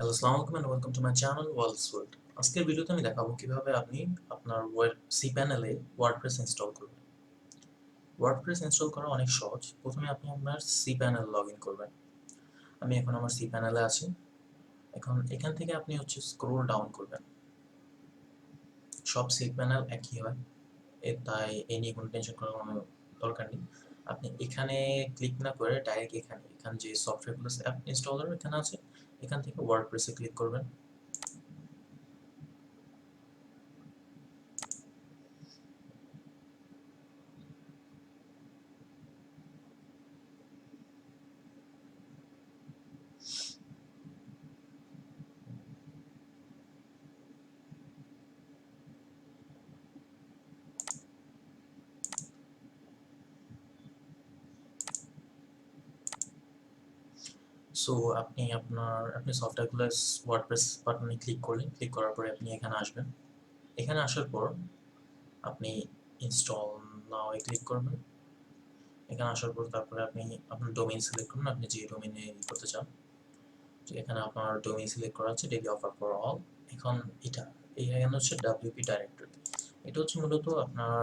Hello, আসসালামু আলাইকুম and welcome to my channel worlds world. আজকের ভিডিওতে আমি দেখাবো কিভাবে আপনি আপনার সি প্যানেলে ওয়ার্ডপ্রেস ইনস্টল করবেন। ওয়ার্ডপ্রেস ইনস্টল করা অনেক সহজ। প্রথমে আপনি আপনার সি প্যানেল লগ ইন করবেন। আমি এখন আমার সি প্যানেলে আছি। এখন এখান থেকে আপনি স্ক্রোল ডাউন করবেন। সব সি প্যানেল একই হয়, তাই এই নিয়ে কোনো টেনশন করার কোনো দরকার নেই। আপনি এখানে ক্লিক না করে ডাইরেক্ট এখানে যে সফটওয়্যারগুলো অ্যাপ ইনস্টলার এখানে আছে, এখান থেকে ওয়ার্ডপ্রেসে ক্লিক করবেন। সো আপনি সফটওয়্যারগুলো ওয়ার্ডপ্রেস বাটনে ক্লিক করলেন। ক্লিক করার পরে আপনি এখানে আসবেন। এখানে আসার পর আপনি ইনস্টল নাও এ ক্লিক করবেন। এখানে আসার পর তারপরে আপনি আপনার ডোমেইন সিলেক্ট করুন, আপনি যে ডোমেইনে করতে চান। তো এখানে আপনার ডোমেইন সিলেক্ট করা আছে ডেইলি অফার ফর অল। এখন এখানে হচ্ছে ডাব্লিউপি ডাইরেক্টরি। এটা হচ্ছে মূলত আপনার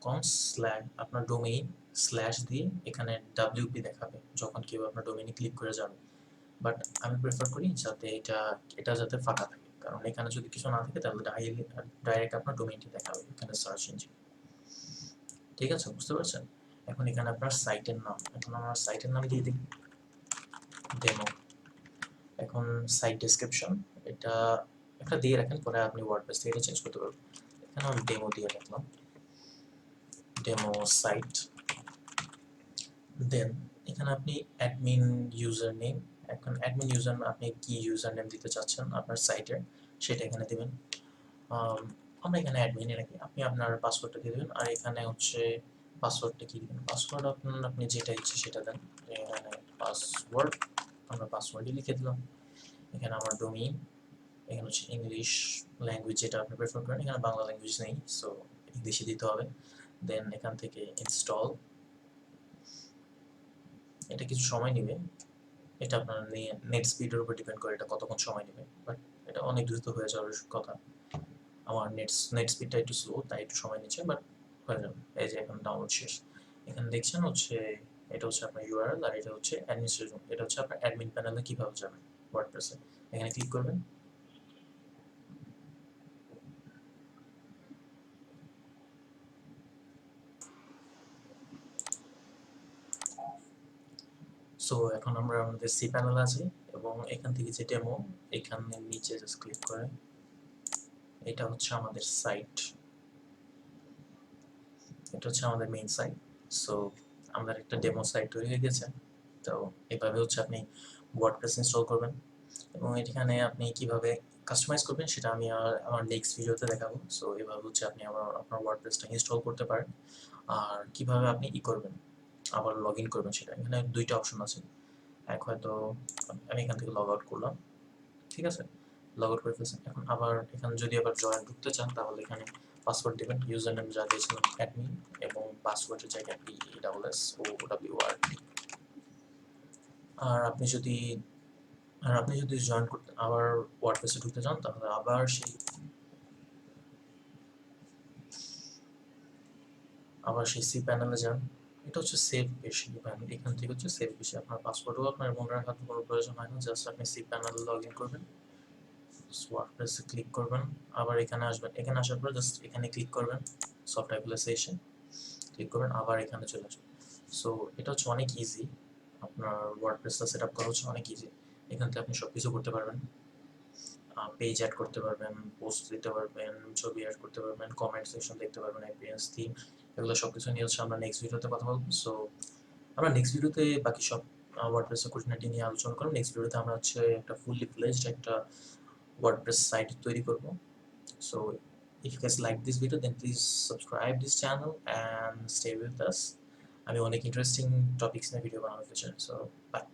.com/ আপনার ডোমেইন স্ল্যাশ দিয়ে এখানে ডাব্লিউপি দেখাবে যখন কেউ আপনার ডোমেইনে ক্লিক করে যাবে। বাট আমি প্রেফার করি যাতে এটা যাতে ফাঁকা থাকে, কারণ এখানে যদি কিছু না থাকে তাহলে ডাইরেক্ট আপনার ডোমেইনটি দেখাবে এখানে সার্চ ইঞ্জিন। ঠিক আছে, বুঝতে পারছেন? এখন এখানে আপনার সাইটের নাম, এখন আমার সাইটের নাম দিয়ে দিই ডেমো। এখন সাইট ডেসক্রিপশন এটা একটা দিয়ে রাখেন, পরে আপনি ওয়ার্ডপ্রেস থেকে চেঞ্জ করতে পারবেন। এখানে আমি ডেমো দিয়ে রাখলাম, ডেমো সাইট। দেন এখানে আপনি অ্যাডমিন ইউজার নেম, এখন অ্যাডমিন ইউজার আপনি কি ইউজার নেম দিতে চাচ্ছেন আপনার সাইটের সেটা এখানে দেবেন। আমরা এখানে অ্যাডমিনে রাখি, আপনি আপনার পাসওয়ার্ডটা দিয়ে দেবেন। আর এখানে পাসওয়ার্ডটা কি দেবেন, পাসওয়ার্ড আপনি যেটা ইচ্ছে সেটা দেন। এখানে পাসওয়ার্ড আমরা পাসওয়ার্ডই লিখে দিলাম। এখানে আমার ডোমেইন, এখানে হচ্ছে ইংলিশ ল্যাঙ্গুয়েজ যেটা আপনি প্রেফার করেন, এখানে বাংলা ল্যাঙ্গুয়েজ নেই, সো ইংলিশে দিতে হবে। দেন এখান থেকে ইনস্টল, এটা কিছু সময় নেবে, এটা আপনার নেট স্পিডের উপর ডিপেন্ড করে এটা কতক্ষণ সময় নেবে, বাট এটা অনেক দ্রুত হয়ে যাওয়ার কথা। আমার নেট স্পিডটা একটু স্লো, তাই একটু সময় নিচ্ছে, বাট হয়ে যাবে। এই যে এখন ডাউনলোড শেষ। এখানে দেখছেন এটা হচ্ছে আপনার ইউআরএল, আর এটা হচ্ছে অ্যাডমিনিস্ট্রেশন, এটা হচ্ছে আপনার অ্যাডমিন প্যানেলে কিভাবে যাবেন ওয়ার্ডপ্রেসে। এখানে ক্লিক করবেন। সো এখন আমরা আমাদের সি প্যানেল আছি, এবং এখান থেকে যে ডেমো, এখানে নিচে জাস্ট ক্লিক করে এটা হচ্ছে আমাদের সাইট, এটা হচ্ছে আমাদের মেইন সাইট। সো আমাদের একটা ডেমো সাইট তৈরি হয়ে গেছে। তো এভাবে হচ্ছে আপনি ওয়ার্ডপ্রেস ইনস্টল করবেন, এবং এখানে আপনি কিভাবে কাস্টমাইজ করবেন সেটা আমি আমার নেক্সট ভিডিওতে দেখাবো। সো এভাবে হচ্ছে আপনি আপনার ওয়ার্ডপ্রেসটা ইনস্টল করতে পারেন। আর কিভাবে আপনি করবেন, আবার লগ ইন করবেন, সেটা এখানে দুইটা অপশন আছে। এক হয়তো আমি এখান থেকে লগ আউট করলাম, ঠিক আছে, লগ আউট করে ফেলছেন। এখন আবার এখানে যদি আবার ঢুকতে চান তাহলে এখানে পাসওয়ার্ড দেবেন, ইউজার নেম যা দিয়েছিলাম অ্যাডমিন, এবং পাসওয়ার্ডের জায়গায় PESSOWRD। আর আপনি যদি জয়েন করতে আবার ওয়ার্ডপ্রেসে ঢুকতে চান তাহলে আবার সেই সি প্যানেলে যান। এটা হচ্ছে সেভ বেশি প্যানেল, এখান থেকে হচ্ছে সেভ বেশি। আপনার পাসওয়ার্ডও আপনার মনে রাখার কোনো প্রয়োজন হয় না, জাস্ট আপনি সি প্যানেলে লগ ইন করবেন, ওয়ার্ডপ্রেসে ক্লিক করবেন, আবার এখানে আসবেন। এখানে আসার পর জাস্ট এখানে ক্লিক করবেন, সফটওয়্যারগুলো এসে ক্লিক করবেন, আবার এখানে চলে আসবেন। সো এটা হচ্ছে অনেক ইজি, আপনার ওয়ার্ডপ্রেসটা সেট আপ করা হচ্ছে অনেক ইজি। এখান থেকে আপনি সব কিছু করতে পারবেন, পেজ অ্যাড করতে পারবেন, পোস্ট দিতে পারবেন, ছবি অ্যাড করতে পারবেন, কমেন্ট সেকশন দেখতে পারবেন, অ্যাপিয়ারেন্স, থিম, এগুলো সবকিছু নিয়ে হচ্ছে আমরা নেক্সট ভিডিওতে কথা বলবো। সো আমরা নেক্সট ভিডিওতে বাকি সব ওয়ার্ডপ্রেসের খুঁটিনাটি নিয়ে আলোচনা করব। নেক্সট ভিডিওতে আমরা হচ্ছে একটা ফুললি ফ্লেজড একটা ওয়ার্ডপ্রেস সাইট তৈরি করব। So if you guys like this video, then please subscribe this channel and stay with us. আমি অনেক ইন্টারেস্টিং টপিকস নিয়ে ভিডিও বানানোর ফিউচার। So by.